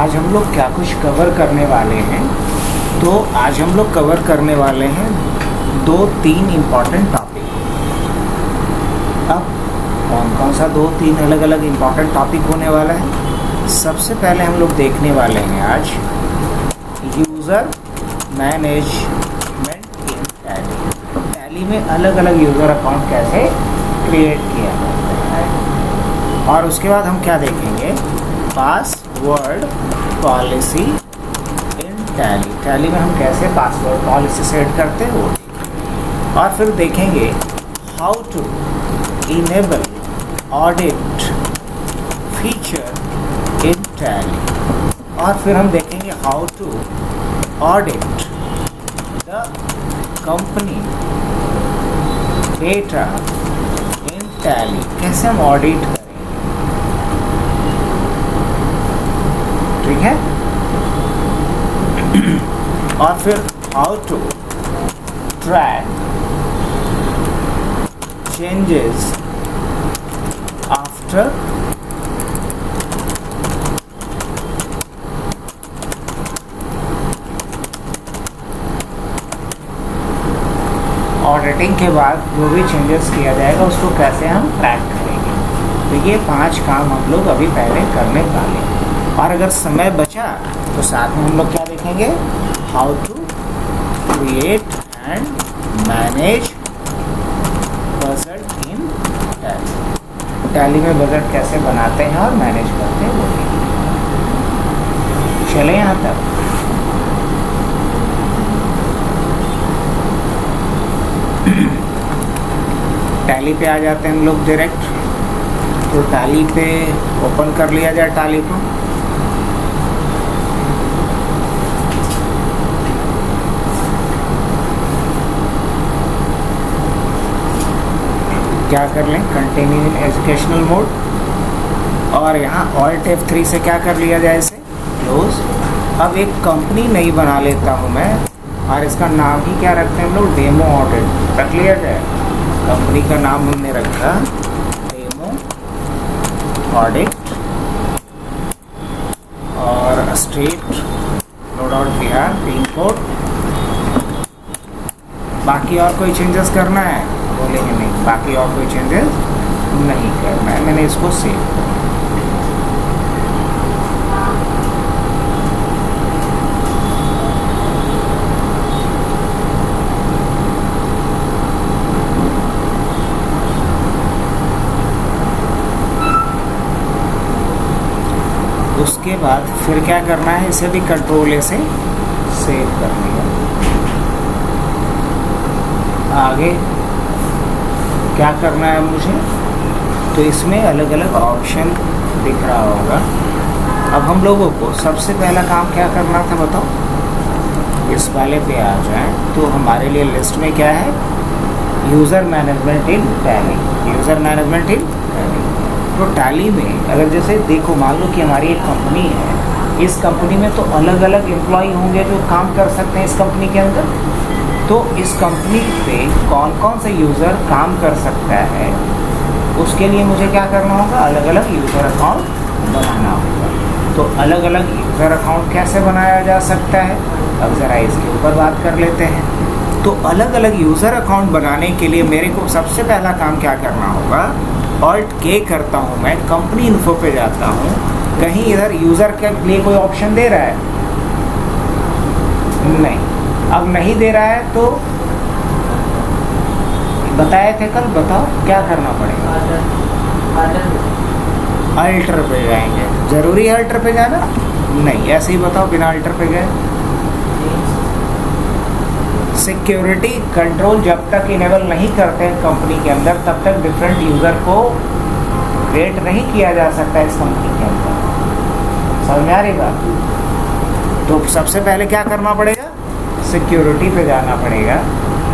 आज हम लोग क्या कुछ कवर करने वाले हैं। तो आज हम लोग कवर करने वाले हैं 2-3 इम्पॉर्टेंट टॉपिक। अब कौन कौन सा 2-3 अलग अलग इम्पॉर्टेंट टॉपिक होने वाला है। सबसे पहले हम लोग देखने वाले हैं आज यूज़र मैनेजमेंट इन टैली। टैली में अलग अलग यूज़र अकाउंट कैसे क्रिएट किया जाता है। और उसके बाद हम क्या देखेंगे, password policy in Tally. Tally में हम कैसे पासवर्ड पॉलिसी सेट करते हैं वो। और फिर देखेंगे how to enable audit feature in Tally. और फिर हम देखेंगे how to audit the company data in Tally. कैसे हम ऑडिट करें, ठीक है। और फिर how to track changes after auditing के बाद जो भी चेंजेस किया जाएगा उसको कैसे हम ट्रैक करेंगे। तो ये 5 काम हम लोग अभी पहले करने वाले हैं। और अगर समय बचा तो साथ में हम लोग क्या देखेंगे, how to create and manage budget in Tally. Tally में बजट कैसे बनाते हैं और मैनेज करते हैं वो देखेंगे। चले यहाँ तक। टैली पे आ जाते हैं हम लोग डायरेक्ट। तो टैली पे ओपन कर लिया जाए टैली को। क्या कर लें, कंटिन्यू इन एजुकेशनल मोड। और यहाँ Alt F3 से क्या कर लिया जाए, इसे क्लोज। अब एक कंपनी नई बना लेता हूँ मैं, और इसका नाम ही क्या रखते हैं हम लोग, डेमो ऑडिट रख लिया जाए। कंपनी का नाम हमने रखा डेमो ऑडिट। और state no doubt Bihar, pin code. बाकी और कोई चेंजेस करना है, बोलेंगे नहीं, बाकी और कोई चेंजेस नहीं करना है। मैंने इसको सेव कर दिया। उसके बाद फिर क्या करना है, इसे भी कंट्रोल ए से सेव कर लिया। आगे क्या करना है मुझे, तो इसमें अलग अलग ऑप्शन दिख रहा होगा। अब हम लोगों को सबसे पहला काम क्या करना था बताओ। इस वाले पे आ जाए तो हमारे लिए लिस्ट में क्या है, यूज़र मैनेजमेंट इन टैली। यूज़र मैनेजमेंट इन टैली। तो टैली में अगर जैसे देखो, मान लो कि हमारी एक कंपनी है। इस कंपनी में तो अलग अलग एम्प्लॉय होंगे जो काम कर सकते हैं इस कंपनी के अंदर। तो इस कंपनी पे कौन कौन से यूज़र काम कर सकता है, उसके लिए मुझे क्या करना होगा, अलग अलग यूज़र अकाउंट बनाना होगा। तो अलग अलग यूज़र अकाउंट कैसे बनाया जा सकता है, अब ज़रा इसके ऊपर बात कर लेते हैं। तो अलग अलग यूज़र अकाउंट बनाने के लिए मेरे को सबसे पहला काम क्या करना होगा, Alt K करता हूँ मैं, कंपनी इन्फो पे जाता हूँ। कहीं इधर यूज़र के लिए कोई ऑप्शन दे रहा है, नहीं। अब नहीं दे रहा है तो बताए थे कल, बताओ क्या करना पड़ेगा। अल्टर पे जाएंगे। ज़रूरी है अल्टर पे जाना, नहीं ऐसे ही बताओ बिना अल्टर पे गए। सिक्योरिटी कंट्रोल जब तक इनेबल नहीं करते हैं कंपनी के अंदर, तब तक डिफरेंट यूज़र को क्रिएट नहीं किया जा सकता इस कंपनी के अंदर। समझ में आ रही बात। तो सबसे पहले क्या करना पड़ेगा, सिक्योरिटी पे जाना पड़ेगा।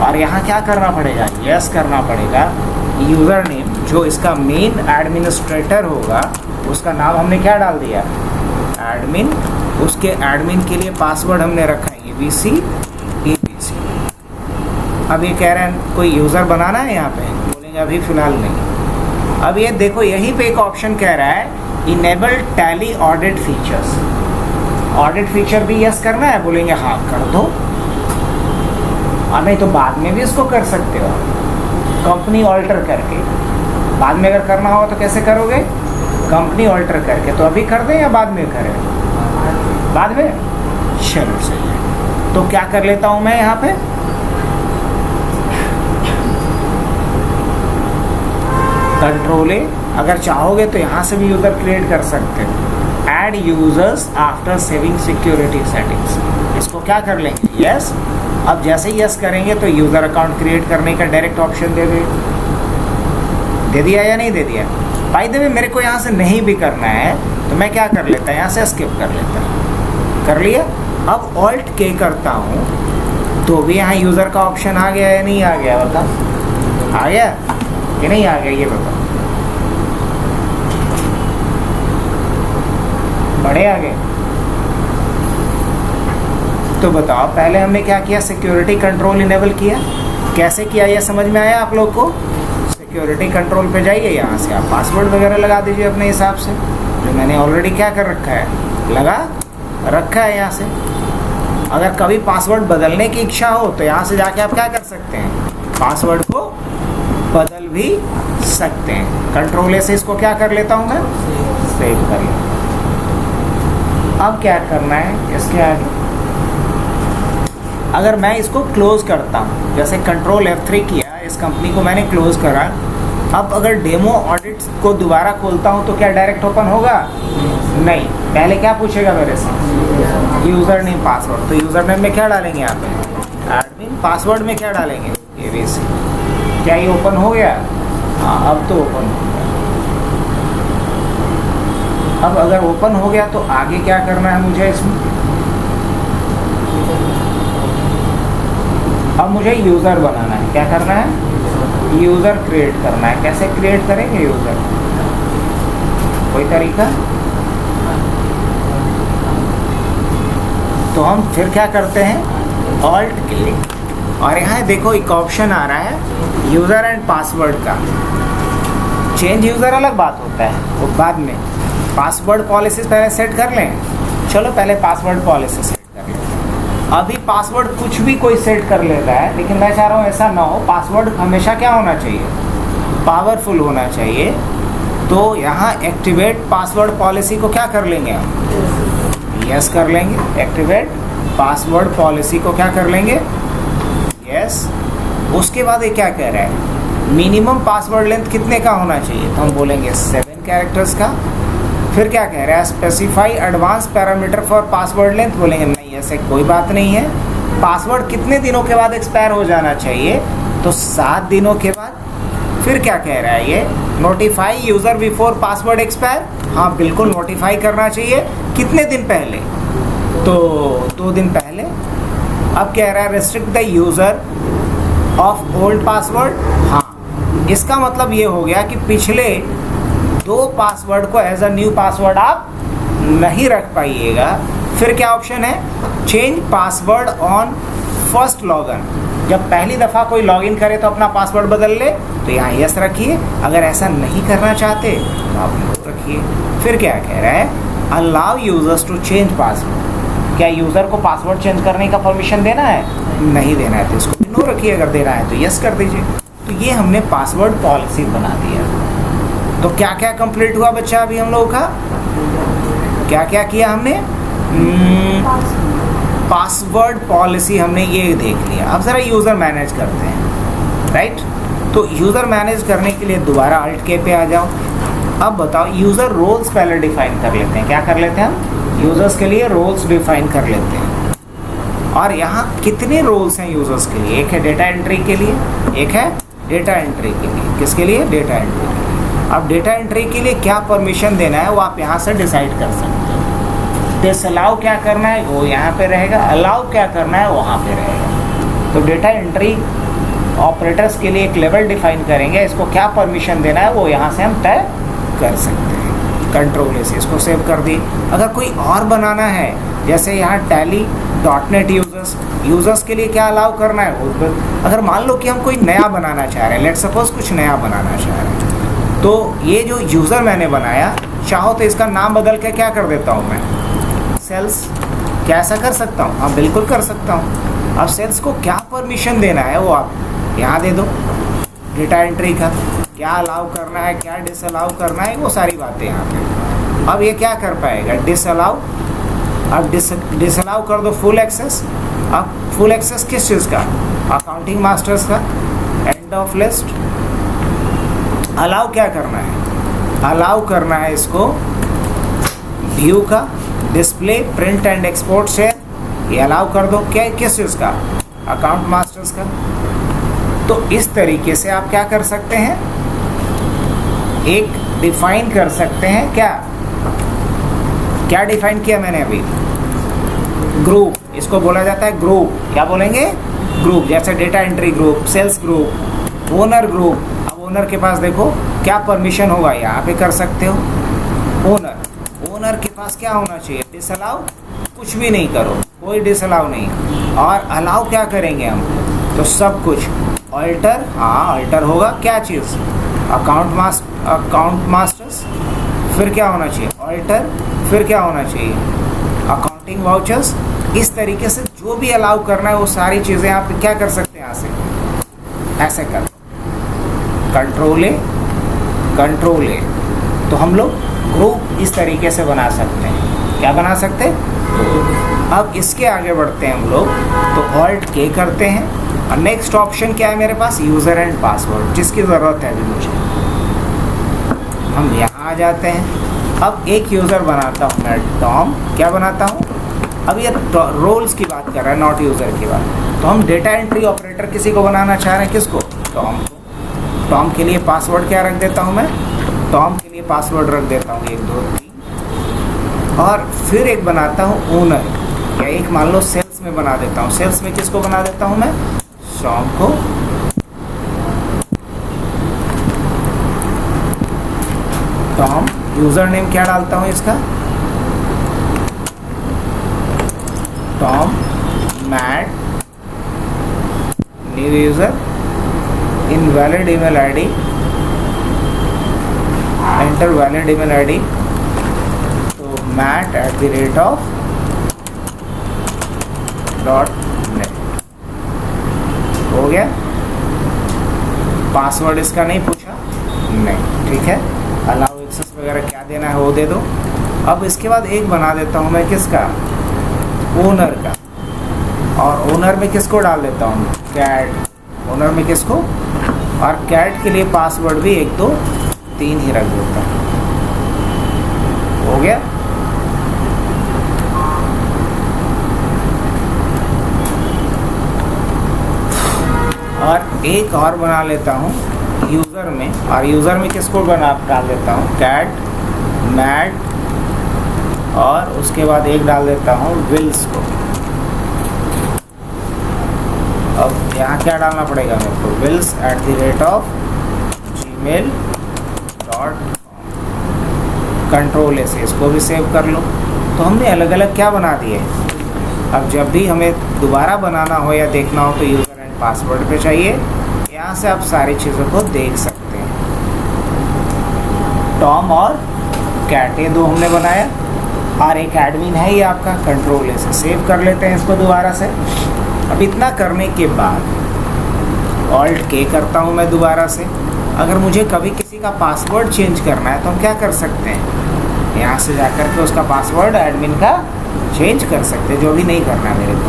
और यहाँ क्या करना पड़ेगा, यस करना पड़ेगा। यूज़र नेम, जो इसका मेन एडमिनिस्ट्रेटर होगा, उसका नाम हमने क्या डाल दिया, एडमिन। उसके एडमिन के लिए पासवर्ड हमने रखा है ABC EBC। अब ये कह रहे हैं कोई यूज़र बनाना है यहाँ पे, बोलेंगे अभी फ़िलहाल नहीं। अब ये देखो, यहीं पे एक ऑप्शन कह रहा है enable tally audit features. Audit feature भी यस करना है, बोलेंगे हाँ कर दो, और नहीं तो बाद में भी इसको कर सकते हो कंपनी ऑल्टर करके। बाद में अगर करना हो तो कैसे करोगे, कंपनी ऑल्टर करके। तो अभी कर दें या बाद में करें, बाद में, चलो सही है। तो क्या कर लेता हूं मैं यहाँ पे, कंट्रोल ए, अगर चाहोगे तो यहाँ से भी यूजर क्रिएट कर सकते हो। Add users after saving security settings, इसको क्या कर लेंगे, यस। अब जैसे ही यस करेंगे तो यूजर अकाउंट क्रिएट करने का डायरेक्ट ऑप्शन दे दिया या नहीं दे दिया। बाय द वे मेरे को यहाँ से नहीं भी करना है तो मैं क्या कर लेता है, यहाँ से स्किप कर लेता है, कर लिया। अब ऑल्ट के करता हूँ तो भी यहाँ यूजर का ऑप्शन आ गया या नहीं आ गया, बता, आ गया कि नहीं आ गया, ये बताओ, बड़े आ गए। तो बताओ पहले हमने क्या किया, सिक्योरिटी कंट्रोल इनेबल किया, कैसे किया ये समझ में आया आप लोग को। सिक्योरिटी कंट्रोल पे जाइए, यहाँ से आप पासवर्ड वगैरह लगा दीजिए अपने हिसाब से, जो मैंने ऑलरेडी क्या कर रखा है, लगा रखा है। यहाँ से अगर कभी पासवर्ड बदलने की इच्छा हो तो यहाँ से जाके आप क्या कर सकते हैं, पासवर्ड को बदल भी सकते हैं। कंट्रोल ए से इसको क्या कर लेता हूँ मैं, सेव कर लेता हूँ। अब क्या करना है इसके आगे, अगर मैं इसको क्लोज करता हूँ, जैसे कंट्रोल F3 किया, इस कंपनी को मैंने क्लोज करा। अब अगर डेमो ऑडिट को दोबारा खोलता हूँ तो क्या डायरेक्ट ओपन होगा, नहीं, पहले क्या पूछेगा मेरे से, यूज़र नेम पासवर्ड। तो यूज़र नेम में क्या डालेंगे यहाँ पे, एडमिन, पासवर्ड में क्या डालेंगे, ABC। क्या ये ओपन हो गया, हाँ अब तो ओपन हो गया। अब अगर ओपन हो गया तो आगे क्या करना है मुझे इसमें, अब मुझे यूज़र बनाना है, क्या करना है, यूज़र क्रिएट करना है। कैसे क्रिएट करेंगे यूज़र, कोई तरीका, तो हम फिर क्या करते हैं, ऑल्ट के, और यहाँ देखो एक ऑप्शन आ रहा है यूज़र एंड पासवर्ड का। चेंज यूज़र अलग बात होता है, वो बाद में, पासवर्ड पॉलिसीज पहले सेट कर लें। चलो पहले पासवर्ड पॉलिसी सेट कर लें। अभी पासवर्ड कुछ भी कोई सेट कर लेता है, लेकिन मैं चाह रहा हूँ ऐसा ना हो, पासवर्ड हमेशा क्या होना चाहिए, पावरफुल होना चाहिए। तो यहाँ एक्टिवेट पासवर्ड पॉलिसी को क्या कर लेंगे हम, यस कर लेंगे। एक्टिवेट पासवर्ड पॉलिसी को क्या कर लेंगे, यस। उसके बाद ये क्या कह रहा है, मिनिमम पासवर्ड लेंथ कितने का होना चाहिए, तो हम बोलेंगे 7 कैरेक्टर्स का। फिर क्या कह रहा है, specify advance parameter for password length, बोलेंगे नहीं ऐसे कोई बात नहीं है। पासवर्ड कितने दिनों के बाद एक्सपायर हो जाना चाहिए, तो 7 दिनों के बाद। फिर क्या कह रहा है ये, notify user before password expire, हाँ बिल्कुल नोटिफाई करना चाहिए। कितने दिन पहले, तो 2 दिन पहले। अब कह रहा है restrict the user of old password, हाँ इसका मतलब ये हो गया कि पिछले 2 पासवर्ड को एज अ न्यू पासवर्ड आप नहीं रख पाइएगा। फिर क्या ऑप्शन है, change password on first login, जब पहली दफ़ा कोई लॉगिन करे तो अपना पासवर्ड बदल ले, तो यहाँ यस रखिए। अगर ऐसा नहीं करना चाहते तो आप नो रखिए। फिर क्या कह रहा है, allow users to change password, क्या यूज़र को पासवर्ड चेंज करने का परमिशन देना है, नहीं देना है तो इसको नो रखिए, अगर देना है तो यस कर दीजिए। तो ये हमने पासवर्ड पॉलिसी बना दिया। तो क्या क्या कंप्लीट हुआ बच्चा अभी हम लोगों का, क्या क्या किया हमने, पासवर्ड पॉलिसी हमने ये देख लिया। अब ज़रा यूज़र मैनेज करते हैं, राइट। तो यूज़र मैनेज करने के लिए दोबारा अल्ट के पे आ जाओ। अब बताओ यूज़र रोल्स पहले डिफाइन कर लेते हैं, क्या कर लेते हैं हम, यूज़र्स के लिए रोल्स डिफाइन कर लेते हैं। और यहाँ कितने रोल्स हैं यूज़र्स के लिए, एक है डेटा एंट्री के लिए, एक है डेटा एंट्री के लिए। किसके लिए, डेटा एंट्री के लिए। अब डेटा एंट्री के लिए क्या परमिशन देना है वो आप यहाँ से डिसाइड कर सकते हो। डिसअलाउ क्या करना है वो यहाँ पे रहेगा, अलाउ क्या करना है वहाँ पे रहेगा। तो डेटा एंट्री ऑपरेटर्स के लिए एक लेवल डिफाइन करेंगे, इसको क्या परमिशन देना है वो यहाँ से हम तय कर सकते हैं। कंट्रोल से इसको सेव कर दी। अगर कोई और बनाना है, जैसे यहाँ टैली .NET यूज़र्स के लिए क्या अलाउ करना है वो, अगर मान लो कि हम कोई नया बनाना चाह रहे हैं, लेट्स सपोज कुछ नया बनाना चाह रहे हैं, तो ये जो यूज़र मैंने बनाया, चाहो तो इसका नाम बदल के क्या कर देता हूँ मैं, सेल्स, क्या ऐसा कर सकता हूँ? हाँ बिल्कुल कर सकता हूँ। अब सेल्स को क्या परमिशन देना है वो आप यहाँ दे दो, डेटा एंट्री का क्या अलाउ करना है, क्या डिसअलाउ करना है, वो सारी बातें यहाँ पे। अब ये क्या कर पाएगा? डिसअलाउ। अब डिसअलाउ कर दो फुल एक्सेस। अब फुल एक्सेस किस चीज़ का? अकाउंटिंग मास्टर्स का, एंड ऑफ लिस्ट। अलाउ क्या करना है? अलाउ करना है इसको व्यू का, display, print and export share, ये अलाउ कर दो। क्या किस चीज़ का? अकाउंट मास्टर्स का। तो इस तरीके से आप क्या कर सकते हैं? एक डिफाइन कर सकते हैं। क्या डिफाइन किया मैंने अभी? ग्रुप। इसको बोला जाता है ग्रुप। क्या बोलेंगे? ग्रुप। जैसे data entry group, sales group, owner group. अब ओनर के पास देखो क्या परमिशन होगा, यहाँ पे कर सकते हो। ओनर के पास क्या होना चाहिए? डिसअलाउ कुछ भी नहीं करो, कोई डिसअलाउ नहीं। और अलाउ क्या करेंगे हम? तो सब कुछ। ऑल्टर, हाँ ऑल्टर होगा। क्या चीज़? Account masters. फिर क्या होना चाहिए? ऑल्टर। फिर क्या होना चाहिए? Accounting vouchers. इस तरीके से जो भी अलाउ करना है वो सारी चीज़ें आप क्या कर सकते हैं यहाँ से? ऐसे कर कंट्रोल ए। तो हम लोग ग्रुप इस तरीके से बना सकते हैं। क्या बना सकते हैं? अब इसके आगे बढ़ते हैं हम लोग, तो ऑल्ट के करते हैं। और नेक्स्ट ऑप्शन क्या है मेरे पास? यूज़र एंड पासवर्ड, जिसकी ज़रूरत है अभी मुझे। हम यहाँ आ जाते हैं। अब एक यूज़र बनाता हूँ मैं, टॉम। क्या बनाता हूँ? अब ये रोल्स की बात कर रहा है, नॉट यूज़र की बात। तो हम डेटा एंट्री ऑपरेटर किसी को बनाना चाह रहे हैं। किसको? टॉम को। टॉम के लिए पासवर्ड क्या रख देता हूँ मैं? टॉम के लिए पासवर्ड रख देता हूँ 1 2 3। और फिर एक बनाता हूँ ओनर, या एक मान लो सेल्स में बना देता हूँ। सेल्स में किसको बना देता हूँ मैं? टॉम को। टॉम। यूज़र नेम क्या डालता हूँ इसका? Tom Matt new user, invalid email ID, enter valid email ID. तो matt@net। हो गया। पासवर्ड इसका नहीं पूछा? नहीं, ठीक है। अलाउ एक्सेस वगैरह क्या देना है वो दे दो। अब इसके बाद एक बना देता हूँ मैं, किसका? ओनर का। और ओनर में किसको डाल देता हूँ? कैट। ओनर में किसको? और कैट के लिए पासवर्ड भी 1 2 3 ही रख देता हूँ। हो गया। और एक और बना लेता हूँ यूज़र में। और यूज़र में किसको डाल देता हूँ? कैट, मैट, और उसके बाद एक डाल देता हूँ विल्स को। अब यहाँ क्या डालना पड़ेगा मेरे को? wills@gmail.com। कंट्रोल से इसको भी सेव कर लो। तो हमने अलग अलग क्या बना दिए। अब जब भी हमें दोबारा बनाना हो या देखना हो तो यूज़र एंड पासवर्ड पे चाहिए। यहाँ से आप सारी चीज़ों को देख सकते हैं। टॉम और कैट, ये 2 हमने बनाया। और एक एडमिन है ये आपका। कंट्रोल से सेव कर लेते हैं इसको दोबारा से। अब इतना करने के बाद ऑल्ट के करता हूँ मैं दोबारा से। अगर मुझे कभी किसी का पासवर्ड चेंज करना है तो हम क्या कर सकते हैं? यहाँ से जाकर के उसका पासवर्ड एडमिन का चेंज कर सकते हैं, जो भी नहीं करना है मेरे को।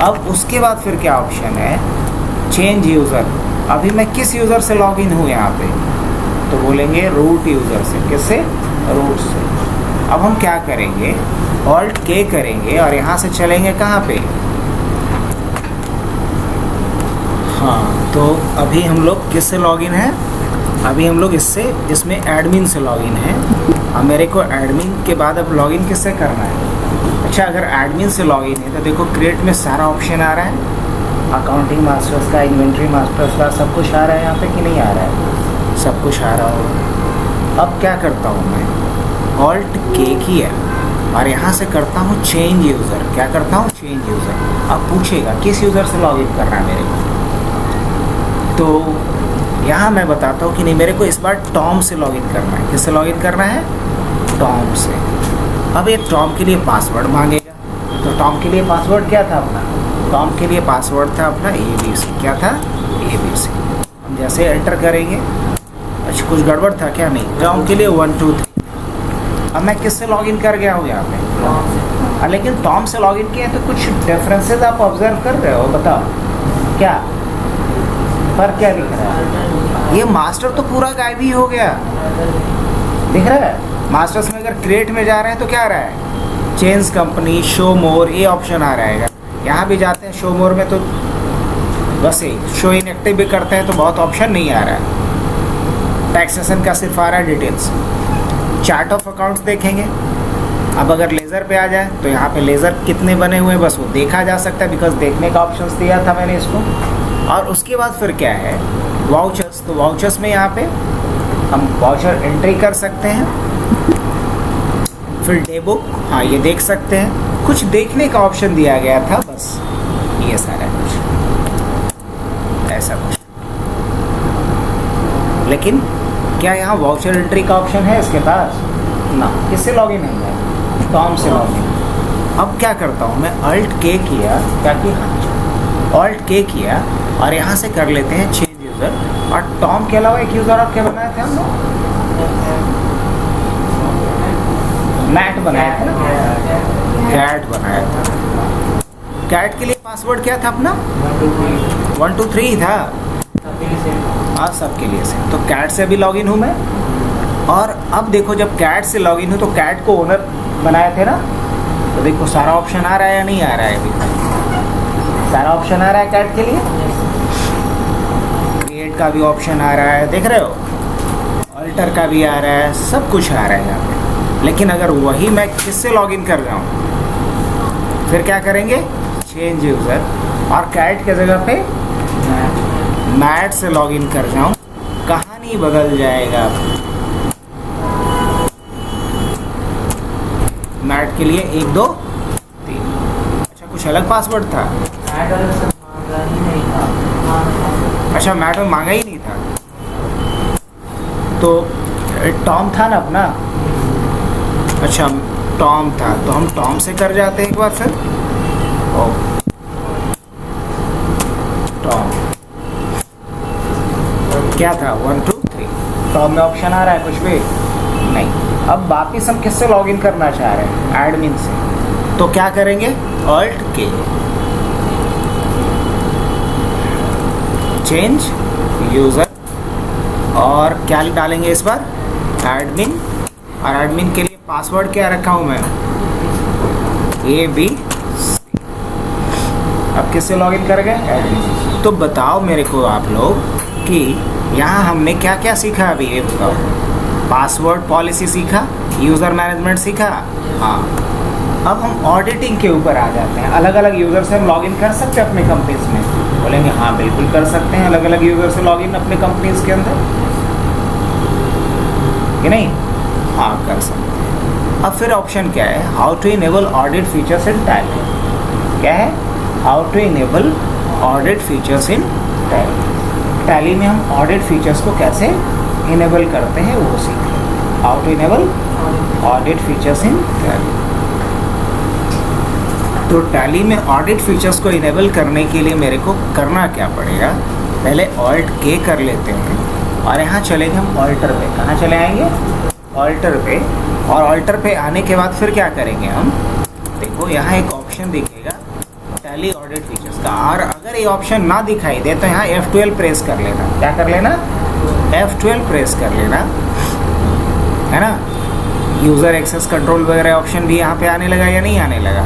अब उसके बाद फिर क्या ऑप्शन है? Change user. अभी मैं किस यूज़र से लॉगिन हूँ यहाँ पे? तो बोलेंगे रूट यूज़र से। किससे? रूट से। अब हम क्या करेंगे? ऑल्ट के करेंगे और यहाँ से चलेंगे कहाँ पे? हाँ, तो अभी हम लोग किससे लॉगिन हैं? अभी हम लोग इसमें एडमिन से लॉगिन है। अब मेरे को एडमिन के बाद अब लॉगिन किससे करना है? अच्छा, अगर एडमिन से लॉगिन है तो देखो क्रिएट में सारा ऑप्शन आ रहा है। अकाउंटिंग मास्टर्स का, इन्वेंट्री मास्टर्स का, सब कुछ आ रहा है यहाँ पे कि नहीं आ रहा है? सब कुछ आ रहा होगा। अब क्या करता हूँ मैं? ऑल्ट के किया और यहाँ से करता हूँ चेंज यूज़र। क्या करता हूँ? Change user. अब पूछेगा किस यूज़र से लॉगिन करना है मेरे को। तो यहाँ मैं बताता हूँ कि नहीं, मेरे को इस बार टॉम से लॉगिन करना है। किससे लॉगिन करना है? टॉम से। अब एक टॉम के लिए पासवर्ड मांगेगा, तो टॉम के लिए पासवर्ड क्या था अपना? टॉम के लिए पासवर्ड था अपना ABC। क्या था? ABC। हम जैसे एंटर करेंगे, अच्छा कुछ गड़बड़ था क्या? नहीं, टॉम के लिए 1 2 3। अब मैं किससे लॉगिन कर गया हूँ यहाँ पे? लेकिन टॉम से लॉगिन किया तो कुछ डिफरेंसेस आप ऑब्जर्व कर रहे हो, बताओ क्या फर्क क्या दिख रहा है? ये मास्टर तो पूरा गायब ही हो गया, दिख रहा है? मास्टर्स में अगर क्रिएट में जा रहे हैं तो क्या आ रहा है? चेंज कंपनी, शो मोर, ये ऑप्शन आ रहेगा। यहाँ भी जाते हैं शो मोर में तो बस शो इनएक्टिव भी करते हैं तो बहुत ऑप्शन नहीं आ रहा है। टैक्सेशन का सिर्फ आ रहा है डिटेल्स। चार्ट ऑफ अकाउंट्स देखेंगे। अब अगर लेज़र पे आ जाए तो यहाँ पे लेज़र कितने बने हुए हैं बस वो देखा जा सकता है, बिकॉज देखने का ऑप्शंस दिया था मैंने इसको। और उसके बाद फिर क्या है? वाउचर्स। तो वाउचर्स में यहाँ पे हम वाउचर एंट्री कर सकते हैं। फिर डे बुक, हाँ ये देख सकते हैं। कुछ देखने का ऑप्शन दिया गया था बस, ये सारा कुछ ऐसा कुछ। लेकिन क्या यहाँ वाउचर एंट्री का ऑप्शन है इसके पास? ना। किससे लॉगिन है मैं? टॉम से लॉगिन। अब क्या करता हूँ मैं? Alt K किया, क्या किया? Alt K किया और यहाँ से कर लेते हैं चेंज यूज़र। और टॉम के अलावा एक यूज़र आप क्या बनाए थे हम लोग? मैट बनाया था, कैट बनाया था। कैट के लिए पासवर्ड क्या था अपना? 1 2 3 था। हाँ सबके लिए से। तो कैट से भी लॉगिन हूँ मैं। और अब देखो जब कैट से लॉगिन हूँ तो कैट को ओनर बनाए थे ना, तो देखो सारा ऑप्शन आ रहा है या नहीं आ रहा है? अभी सारा ऑप्शन आ रहा है कैट के लिए। क्रिएट का भी ऑप्शन आ रहा है, देख रहे हो? ऑल्टर का भी आ रहा है, सब कुछ आ रहा है यहाँ पे। लेकिन अगर वही मैं किससे लॉगिन कर रहा हूँ, फिर क्या करेंगे? चेंज यूज़र और कैट के जगह पे मैट से लॉगिन कर जाऊँ, कहानी बदल जाएगा। मैट के लिए 1 2 3। अच्छा कुछ अलग पासवर्ड था? अच्छा मैट में मांगा ही नहीं था। तो टॉम था ना अपना? अच्छा टॉम था, तो हम टॉम से कर जाते हैं एक बार फिर। टॉम क्या था? 1 2 3। टॉम में ऑप्शन आ रहा है कुछ भी नहीं। अब वापिस हम किससे लॉगिन करना चाह रहे हैं? एडमिन से। तो क्या करेंगे? Alt K, चेंज यूज़र और क्या डालेंगे इस बार? एडमिन। और एडमिन के लिए पासवर्ड क्या रखा हूँ मैं? ABC। अब किससे लॉगिन कर गए? एडमिन। तो बताओ मेरे को आप लोग कि यहाँ हमने क्या क्या सीखा अभी, ये बताओ। पासवर्ड पॉलिसी सीखा, यूज़र मैनेजमेंट सीखा। हाँ अब हम ऑडिटिंग के ऊपर आ जाते हैं। अलग अलग यूज़र से हम लॉगिन कर सकते हैं अपने कंपनीज में? बोलेंगे हाँ बिल्कुल कर सकते हैं, अलग अलग यूज़र से लॉगिन अपने कंपनीज के अंदर, कि नहीं? हाँ कर सकते हैं। अब फिर ऑप्शन क्या है? How to enable audit features in Tally. क्या है? How to enable audit features in Tally. Tally में हम ऑडिट फीचर्स को कैसे इनेबल करते हैं वो सीख लें। How to enable audit features in Tally. तो टैली में ऑडिट फीचर्स को इनेबल करने के लिए मेरे को करना क्या पड़ेगा? पहले Alt K कर लेते हैं और यहाँ चलेंगे हम ऑल्टर पे। कहाँ चले आएंगे? ऑल्टर पे। और ऑल्टर पे आने के बाद फिर क्या करेंगे हम? देखो यहाँ एक ऑप्शन दिखेगा टैली ऑडिट फीचर्स का, और अगर ये ऑप्शन ना दिखाई दे तो यहाँ F12 प्रेस कर लेना। क्या कर लेना? F12 प्रेस कर लेना, है ना? यूज़र एक्सेस कंट्रोल वगैरह ऑप्शन भी यहाँ पे आने लगा या नहीं आने लगा?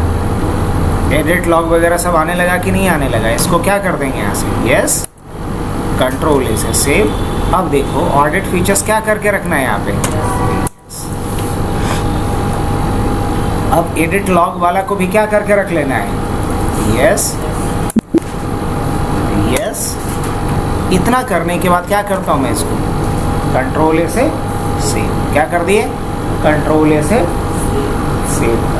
एडिट लॉग वगैरह सब आने लगा कि नहीं आने लगा? इसको क्या कर देंगे यहाँ से? यस, कंट्रोल इसे सेव। अब देखो ऑडिट फीचर्स क्या करके रखना है यहाँ पे? अब एडिट लॉग वाला को भी क्या करके रख लेना है? Yes yes. इतना करने के बाद क्या करता हूँ मैं? इसको कंट्रोल ए से सेव। क्या कर दिए? कंट्रोल ए से सेव।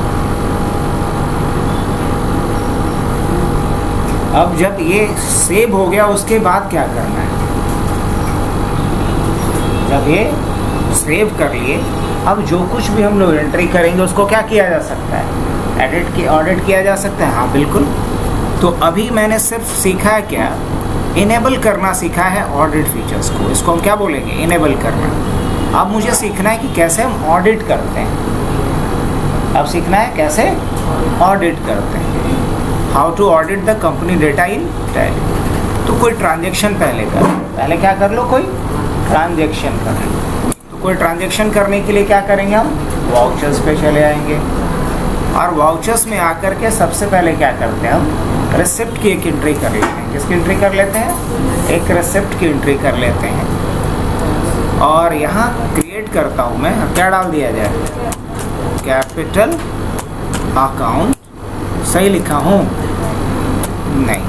अब जब ये सेव हो गया उसके बाद क्या करना है? जब ये सेव कर लिए अब जो कुछ भी हम लोग एंट्री करेंगे उसको क्या किया जा सकता है, ऑडिट किया जा सकता है। हाँ बिल्कुल। तो अभी मैंने सिर्फ सीखा है क्या, इनेबल करना सीखा है ऑडिट फीचर्स को। इसको हम क्या बोलेंगे, इनेबल करना। अब मुझे सीखना है कि कैसे हम ऑडिट करते हैं। अब सीखना है कैसे ऑडिट करते हैं, how to audit the company data in Tally. तो कोई ट्रांजेक्शन पहले क्या कर लो, कोई ट्रांजेक्शन कर लो। तो कोई ट्रांजेक्शन करने के लिए क्या करेंगे, हम वाउचर्स पे चले आएंगे और वाउचर्स में आकर के सबसे पहले क्या करते हैं, हम रिसिप्ट की एक एंट्री कर लेते हैं। किसकी एंट्री कर लेते हैं, एक रिसिप्ट की एंट्री कर लेते हैं। और यहाँ क्रिएट करता हूँ मैं, क्या डाल दिया जाए, कैपिटल अकाउंट। सही लिखा हूँ, नहीं,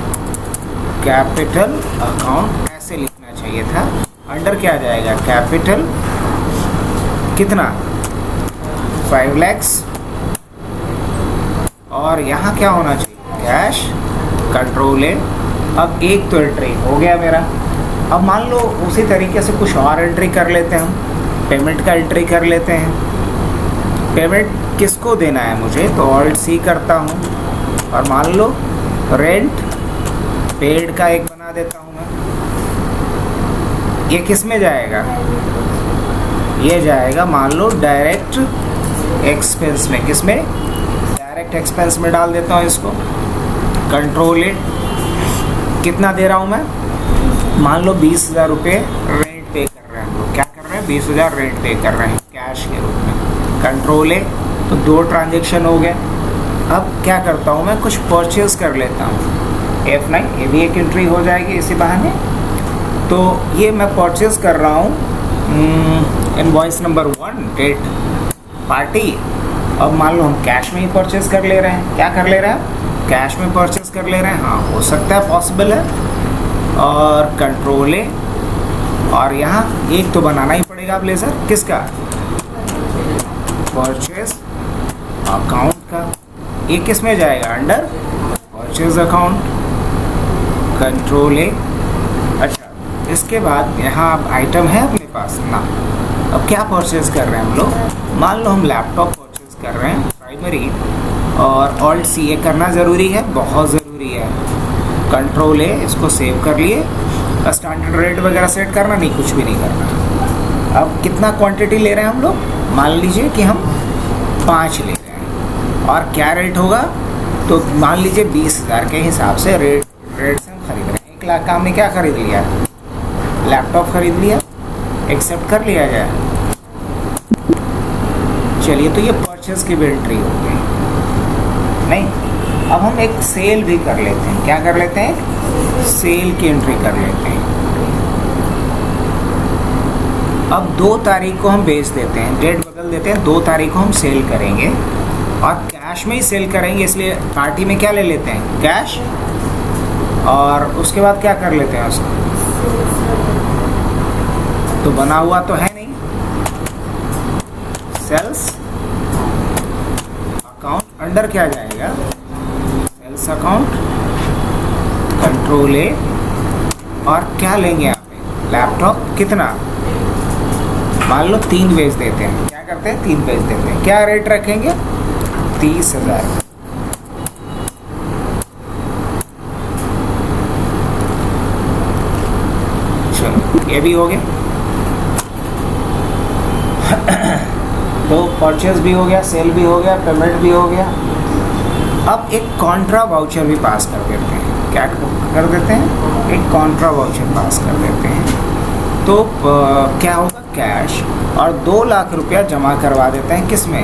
कैपिटल अकाउंट ऐसे लिखना चाहिए था। अंडर क्या आ जाएगा, कैपिटल कितना, 5 lakhs। और यहाँ क्या होना चाहिए, कैश, कंट्रोल ए। अब एक तो एंट्री हो गया मेरा। अब मान लो उसी तरीके से कुछ और एंट्री कर लेते हैं हम, पेमेंट का एंट्री कर लेते हैं। पेमेंट किसको देना है मुझे, तो ऑल्ट सी करता हूँ और मान लो रेंट पेड का एक बना देता हूँ मैं। ये किस में जाएगा, ये जाएगा मान लो डायरेक्ट एक्सपेंस में। किस में, डायरेक्ट एक्सपेंस में डाल देता हूँ इसको। कंट्रोल ए, कितना दे रहा हूँ मैं, मान लो 20,000 रुपये रेंट पे कर रहे हैं हम लोग। क्या कर रहे हैं, 20,000 रेंट पे कर रहे हैं कैश के रूप में। कंट्रोल ए, तो 2 ट्रांजेक्शन हो गए। अब क्या करता हूँ मैं, कुछ परचेज कर लेता हूँ, F9, ये भी एक एंट्री हो जाएगी इसी बहाने। तो ये मैं परचेज कर रहा हूँ इनवॉइस नंबर 1, डेट, पार्टी। अब मान लो हम कैश में ही परचेज कर ले रहे हैं। क्या कर ले रहे हैं, कैश में परचेज कर ले रहे हैं। हाँ हो सकता है, पॉसिबल है। और कंट्रोल ए, और यहाँ एक तो बनाना ही पड़ेगा ब्लेजर, किसका, परचेज अकाउंट का। ये किस में जाएगा, अंडर परचेज अकाउंट, कंट्रोल ए। अच्छा, इसके बाद यहाँ अब आइटम है अपने पास ना। अब क्या परचेज कर रहे हैं हम लोग, मान लो हम लैपटॉप परचेज कर रहे हैं प्राइमरी, और ऑल्ट सी ए करना ज़रूरी है, बहुत ज़रूरी है। कंट्रोल ए, इसको सेव कर लिए। स्टैंडर्ड रेट वगैरह सेट करना नहीं, कुछ भी नहीं करना। अब कितना क्वांटिटी ले रहे हैं हम लोग, मान लीजिए कि हम 5 ले रहे हैं। और क्या रेट होगा, तो मान लीजिए 20,000 के हिसाब से रेट से हम खरीद रहे हैं। 1 लाख का हमने क्या खरीद लिया, लैपटॉप खरीद लिया, एक्सेप्ट कर लिया जाए। चलिए, तो ये परचेज की भी एंट्री हो गई। नहीं, अब हम एक सेल भी कर लेते हैं। क्या कर लेते हैं, सेल की एंट्री कर लेते हैं। अब 2 तारीख को हम बेच देते हैं, डेट बदल देते हैं, 2 तारीख को हम सेल करेंगे और कैश में ही सेल करेंगे। इसलिए पार्टी में क्या ले लेते हैं, कैश। और उसके बाद क्या कर लेते हैं उसको, तो बना हुआ तो है नहीं, सेल्स अकाउंट। अंडर क्या जाएगा, सेल्स अकाउंट, कंट्रोल ए। और क्या लेंगे यहाँ पे, लैपटॉप कितना, मान लो 3 बेच देते हैं। क्या करते हैं, 3 बेच देते हैं। क्या रेट रखेंगे, 30,000। चलो, ये भी हो गया। तो परचेज भी हो गया, सेल भी हो गया, पेमेंट भी हो गया। अब एक कॉन्ट्रा वाउचर भी पास कर देते हैं। क्या कर देते हैं, एक कॉन्ट्रा वाउचर पास कर देते हैं। तो क्या होगा, कैश, और 2 लाख रुपया जमा करवा देते हैं। किस में,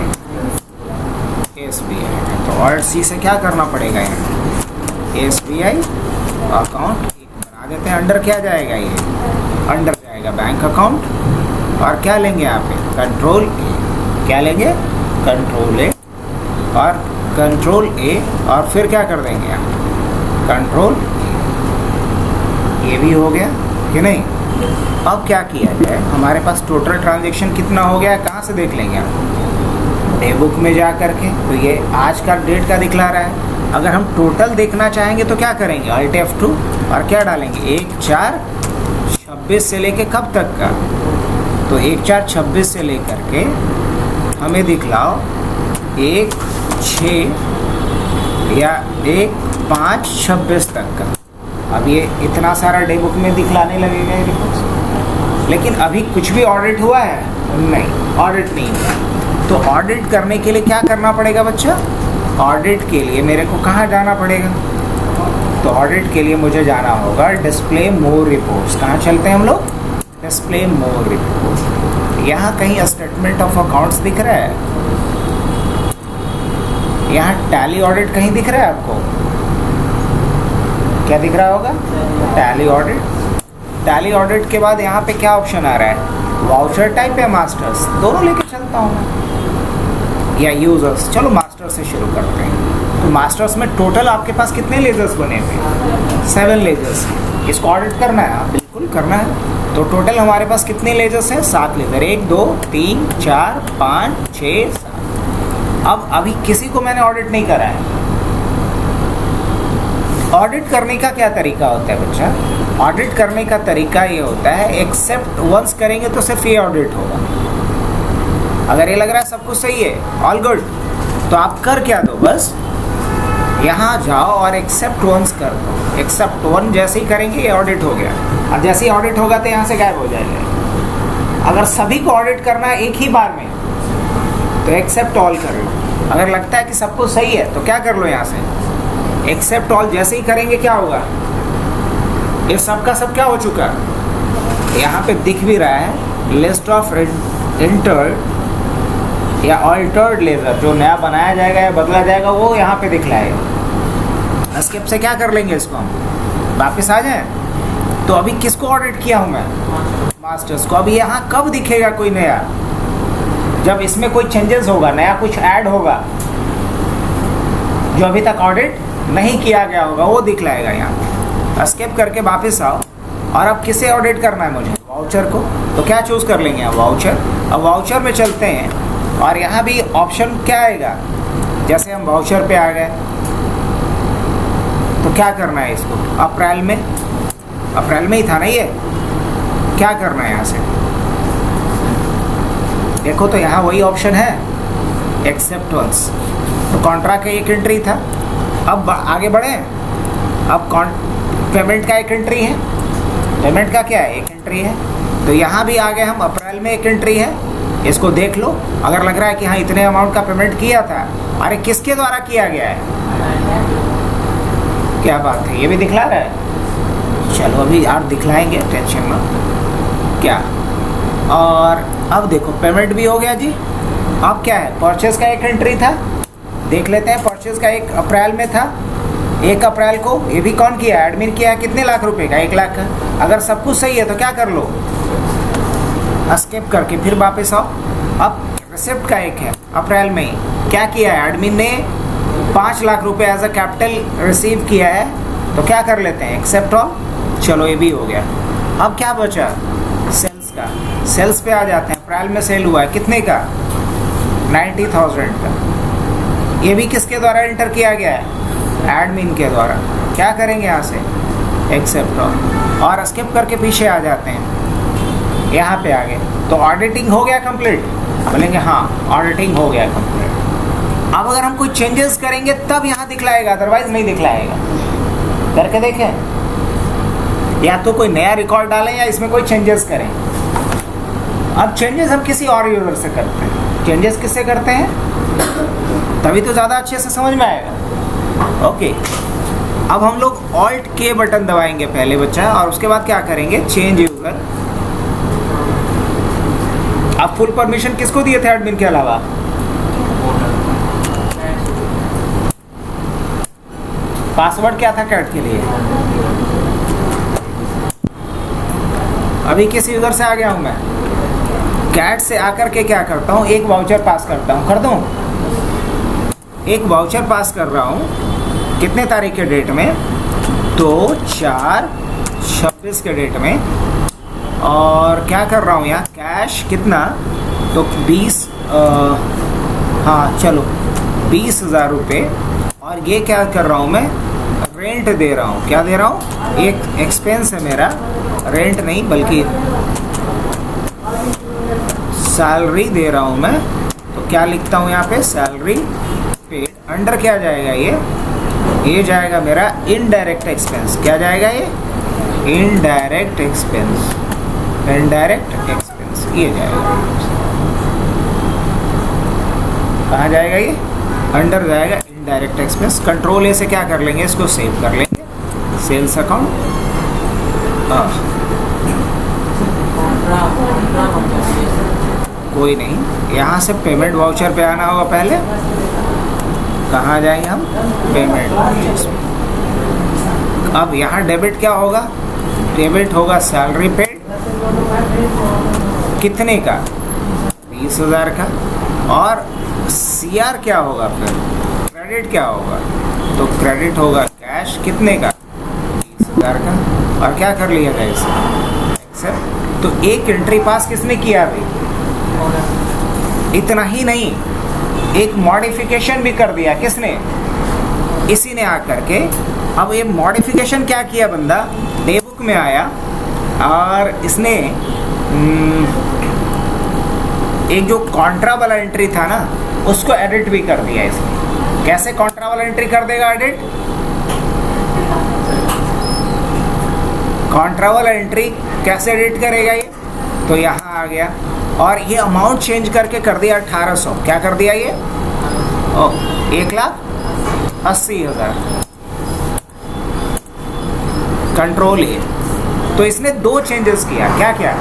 SBI में। तो और सी से क्या करना पड़ेगा, यहाँ SBI अकाउंट एक बना देते हैं। अंडर क्या जाएगा, ये अंडर जाएगा बैंक अकाउंट। और क्या लेंगे यहाँ पे, कंट्रोल ए। क्या लेंगे, कंट्रोल ए, और कंट्रोल ए, और फिर क्या कर देंगे यहाँ, कंट्रोल ए। ये भी हो गया कि नहीं। अब क्या किया जाए, हमारे पास टोटल ट्रांजेक्शन कितना हो गया है, कहाँ से देख लेंगे हम, डे बुक में जा करके। तो ये आज का डेट का दिखला रहा है। अगर हम टोटल देखना चाहेंगे तो क्या करेंगे, Alt F2, और क्या डालेंगे, 1/4/26 से लेके कब तक का, तो 1/4/26 से लेकर के हमें दिखलाओ 1, 6 या 1, 5, 26 तक का। अब ये इतना सारा डे बुक में दिखलाने लगेगा ये रिपोर्ट्स, लेकिन अभी कुछ भी ऑडिट हुआ है? नहीं, ऑडिट नहीं हुआ। तो ऑडिट करने के लिए क्या करना पड़ेगा बच्चा? ऑडिट के लिए मेरे को कहाँ जाना पड़ेगा? तो ऑडिट के लिए मुझे जाना होगा डिस्प्ले मोर रिपोर्ट्स। कहाँ चलते हैं हम लोग? डिस्प्ले मोर रिपोर्ट। यहाँ कहीं स्टेटमेंट ऑफ अकाउंट्स दिख रहा है? यहाँ टैली ऑडिट कहीं दिख रहा है आपको? क्या दिख रहा होगा? Tally audit. टैली ऑडिट के बाद यहाँ पे क्या ऑप्शन आ रहा है? वाउचर टाइप या मास्टर्स? दोनों लेके चलता हूँ मैं, या यूजर्स। चलो मास्टर्स से शुरू करते हैं। तो मास्टर्स में टोटल आपके पास कितने लेजर्स बने हुए? 7 लेजर्स। इसको ऑडिट करना है? हाँ बिल्कुल करना है। तो टोटल हमारे पास कितने लेजर्स हैं? 7 लेजर। 1, 2, 3, 4, 5, 6, 7। अब अभी किसी को मैंने ऑडिट नहीं करा है। ऑडिट करने का क्या तरीका होता है बच्चा? ऑडिट करने का तरीका ये होता है, एक्सेप्ट वंस करेंगे तो सिर्फ ये ऑडिट होगा। अगर ये लग रहा है सब कुछ सही है, ऑल गुड, तो आप कर क्या दो, बस यहाँ जाओ और एक्सेप्ट वंस कर दो। एक्सेप्ट वन जैसे ही करेंगे ये ऑडिट हो गया। और जैसे ही ऑडिट होगा तो यहाँ से गायब हो जाएगा। अगर सभी को ऑडिट करना है एक ही बार में तो एक्सेप्ट ऑल कर लो। अगर लगता है कि सब कुछ सही है तो क्या कर लो, यहाँ से एक्सेप्ट ऑल जैसे ही करेंगे क्या होगा? ये सब का सब क्या हो चुका है? यहाँ पे दिख भी रहा है लिस्ट ऑफ एंटर्ड या ऑल्टर्ड लेजर, जो नया बनाया जाएगा या बदला जाएगा वो यहाँ पे दिखलाएगा। स्किप से क्या कर लेंगे इसको हम, वापस आ जाएं। तो अभी किसको ऑडिट किया हूँ मैं? मास्टर्स को। अभी यहाँ कब दिखेगा कोई नया? जब इसमें कोई चेंजेस होगा, नया कुछ ऐड होगा जो अभी तक ऑडिट नहीं किया गया होगा, वो दिखलाएगा यहाँ। स्किप करके वापस आओ। और अब किसे ऑडिट करना है मुझे? वाउचर को। तो क्या चूज कर लेंगे? वाउचर। अब वाउचर में चलते हैं और यहाँ भी ऑप्शन क्या आएगा? जैसे हम वाउचर पे आ गए तो क्या करना है इसको? अप्रैल में ही था ना ये? क्या करना है यहाँ से? देखो तो यहाँ वही ऑप्शन है, एक्सेप्ट वंस। तो कॉन्ट्रा का एक एंट्री था। अब आगे बढ़े। अब पेमेंट का एक एंट्री है। पेमेंट का क्या है? एक एंट्री है। तो यहाँ भी आ गए हम, अप्रैल में एक एंट्री है। इसको देख लो। अगर लग रहा है कि हाँ इतने अमाउंट का पेमेंट किया था, अरे किसके द्वारा किया गया है? क्या बात है, ये भी दिखला रहा है। चलो अभी यार दिखलाएंगे, टेंशन मत। क्या? और अब देखो पेमेंट भी हो गया जी। अब क्या है? परचेज का एक एंट्री था, देख लेते हैं। परचेज का 1 अप्रैल में था। 1 अप्रैल को ये भी कौन किया? एडमिन किया है। कितने लाख रुपए का? 1 लाख का। अगर सब कुछ सही है तो क्या कर लो? स्किप करके फिर वापस आओ। अब रिसिप्ट का एक है, अप्रैल में ही क्या किया है? एडमिन ने 5 लाख रुपए एज अ कैपिटल रिसीव किया है। तो क्या कर लेते हैं? Accept all. चलो ये भी हो गया। अब क्या बचा? सेल्स का। सेल्स पे आ जाते हैं। अप्रैल में सेल हुआ है कितने का? 90,000 का। ये भी किसके द्वारा एंटर किया गया है? एडमिन के द्वारा। क्या करेंगे यहाँ से? Accept all. और स्किप करके पीछे आ जाते हैं, यहाँ पे आ गए। तो ऑडिटिंग हो गया कंप्लीट? बोलेंगे हाँ ऑडिटिंग हो गया कंप्लीट। अब अगर हम कोई चेंजेस करेंगे तब यहाँ दिखलाएगा, अदरवाइज नहीं दिखलाएगा। करके देखें, या तो कोई नया रिकॉर्ड डालें या इसमें कोई चेंजेस करें। अब चेंजेस हम किसी और यूजर से करते हैं। चेंजेस किससे करते हैं? तभी तो ज़्यादा अच्छे से समझ में आएगा। ओके, अब हम लोग ऑल्ट के बटन दबाएंगे पहले बच्चा, और उसके बाद क्या करेंगे? Change user. अब फुल परमिशन किसको दिए थे एडमिन के अलावा? पासवर्ड क्या था कैट के लिए? अभी किस यूजर से आ गया हूं मैं? कैट से आकर के क्या करता हूं? एक वाउचर पास करता हूं। कर दूं? एक वाउचर पास कर रहा हूं। कितने तारीख के डेट में? तो 4/26 के डेट में। और क्या कर रहा हूँ यहाँ? कैश कितना? तो 20 हाँ चलो 20,000 रुपये। और ये क्या कर रहा हूँ मैं? रेंट दे रहा हूँ। क्या दे रहा हूँ? एक एक्सपेंस है मेरा, रेंट नहीं बल्कि सैलरी दे रहा हूँ मैं तो क्या लिखता हूँ यहाँ पे, सैलरी पेड, अंडर क्या जाएगा ये जाएगा मेरा इनडायरेक्ट एक्सपेंस। क्या जाएगा ये, इनडायरेक्ट एक्सपेंस, इनडायरेक्ट एक्सपेंस ये जाएगा। कहाँ जाएगा ये, अंडर जाएगा इनडायरेक्ट एक्सपेंस। कंट्रोल ए से क्या कर लेंगे, इसको सेव कर लेंगे, सेल्स अकाउंट। कोई नहीं, यहाँ से पेमेंट वाउचर पे आना होगा पहले। कहाँ जाएंगे हम, पेमेंट वाउचर्स। अब यहाँ डेबिट क्या होगा, डेबिट होगा सैलरी पेड, कितने का, 20,000 का। और सीआर क्या होगा, फिर क्रेडिट क्या होगा, तो क्रेडिट होगा कैश, कितने का, 20,000 का। और क्या कर लिया जाए इसे, तो एक एंट्री पास किसने किया अभी, इतना ही नहीं, एक मॉडिफिकेशन भी कर दिया, किसने, इसी ने आकर के। अब ये मॉडिफिकेशन क्या किया बंदा, डे बुक में आया और इसने एक जो कॉन्ट्रा वाला एंट्री था ना, उसको एडिट भी कर दिया इसने। कैसे कॉन्ट्रा वाला एंट्री कर देगा एडिट, कॉन्ट्रा वाला एंट्री कैसे एडिट करेगा ये, तो यहाँ आ गया और ये अमाउंट चेंज करके कर दिया 1800। क्या कर दिया ये, 1,80,000। कंट्रोल ए, तो इसने दो चेंजेस किया। क्या क्या,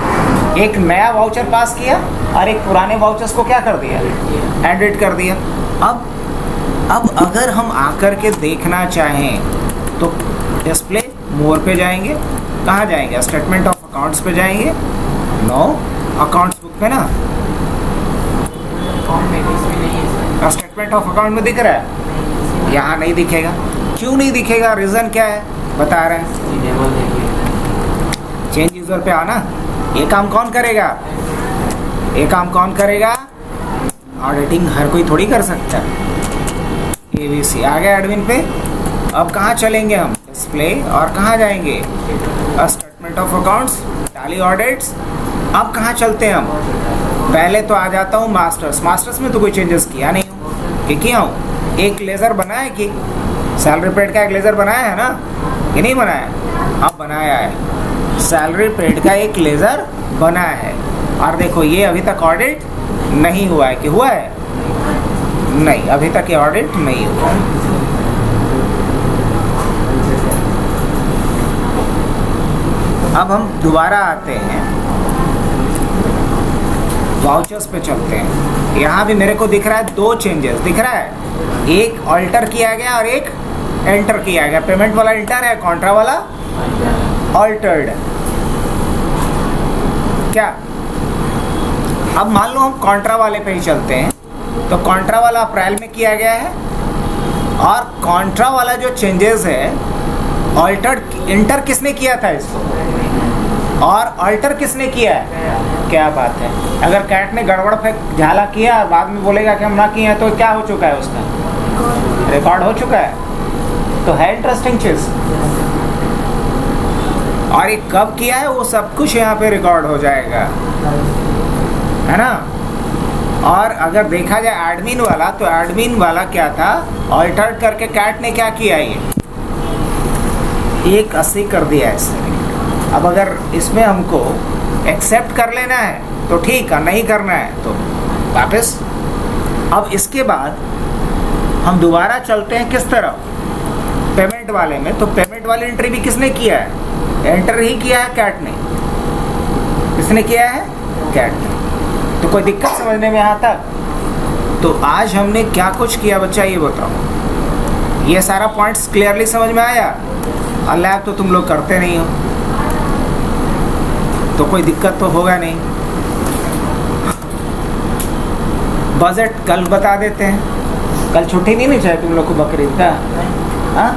एक नया वाउचर पास किया और एक पुराने वाउचर्स को क्या कर दिया, एडिट कर दिया। अब अगर हम आकर के देखना चाहें तो डिस्प्ले मोर पे जाएंगे, कहाँ जाएंगे, स्टेटमेंट ऑफ अकाउंट्स पे जाएंगे, नो अकाउंट्स बुक पे ना, स्टेटमेंट ऑफ अकाउंट में दिख रहा है, यहाँ नहीं दिखेगा। क्यों नहीं दिखेगा, रीज़न क्या है बता रहे हैं, चेंज यूजर पे आना। ये काम कौन करेगा, ये काम कौन करेगा, ऑडिटिंग हर कोई थोड़ी कर सकता है। ABC आ गया एडमिन पे। अब कहाँ चलेंगे हम, डिस्प्ले, और कहाँ जाएंगे, statement of accounts, tally audits. अब कहाँ चलते हैं हम, पहले तो आ जाता हूँ मास्टर्स। मास्टर्स में तो कोई चेंजेस किया नहीं हूँ, कि किया हूँ, एक लेज़र बनाया कि सैलरी पेड का एक लेज़र बनाया है ना, कि नहीं बनाया, अब बनाया है, सैलरी पेड का एक लेज़र बनाया है। और देखो ये अभी तक ऑडिट नहीं हुआ है, कि हुआ है, नहीं, अभी तक ये ऑडिट नहीं हुआ है। अब हम दोबारा आते हैं, वाउचर्स पे चलते हैं। यहाँ भी मेरे को दिख रहा है दो चेंजेस दिख रहा है, एक ऑल्टर किया गया और एक एंटर किया गया। पेमेंट वाला एंटर है, कॉन्ट्रा वाला ऑल्टर्ड। क्या, अब मान लो हम कॉन्ट्रा वाले पे ही चलते हैं, तो कॉन्ट्रा वाला अप्रैल में किया गया है, और कॉन्ट्रा वाला जो चेंजेस है, ऑल्टर्ड, इंटर किसने किया था इसको, और ऑल्टर किसने किया है। क्या बात है, अगर कैट ने गड़बड़ फेंक झाला किया और बाद में बोलेगा कि हम ना किए हैं, तो क्या हो चुका है, उसका रिकॉर्ड हो चुका है। तो है इंटरेस्टिंग चीज, और ये कब किया है वो सब कुछ यहाँ पे रिकॉर्ड हो जाएगा, है ना। और अगर देखा जाए एडमिन वाला, तो एडमिन वाला क्या था, ऑल्टर करके कैट ने क्या किया, ये 180 कर दिया इसने। अब अगर इसमें हमको एक्सेप्ट कर लेना है तो ठीक है, नहीं करना है तो वापस। अब इसके बाद हम दोबारा चलते हैं किस तरफ, पेमेंट वाले में। तो पेमेंट वाली एंट्री भी किसने किया है, एंटर ही किया है कैट ने। किसने किया है, कैट ने। तो कोई दिक्कत समझने में यहाँ तक। तो आज हमने क्या कुछ किया बच्चा, ये बताओ, ये सारा पॉइंट्स क्लियरली समझ में आया। अल्लाह तो तुम लोग करते नहीं हो, तो कोई दिक्कत तो होगा नहीं। बजट कल बता देते हैं, कल छुट्टी नहीं चाहिए तुम लोग को बकरीद का, हाँ।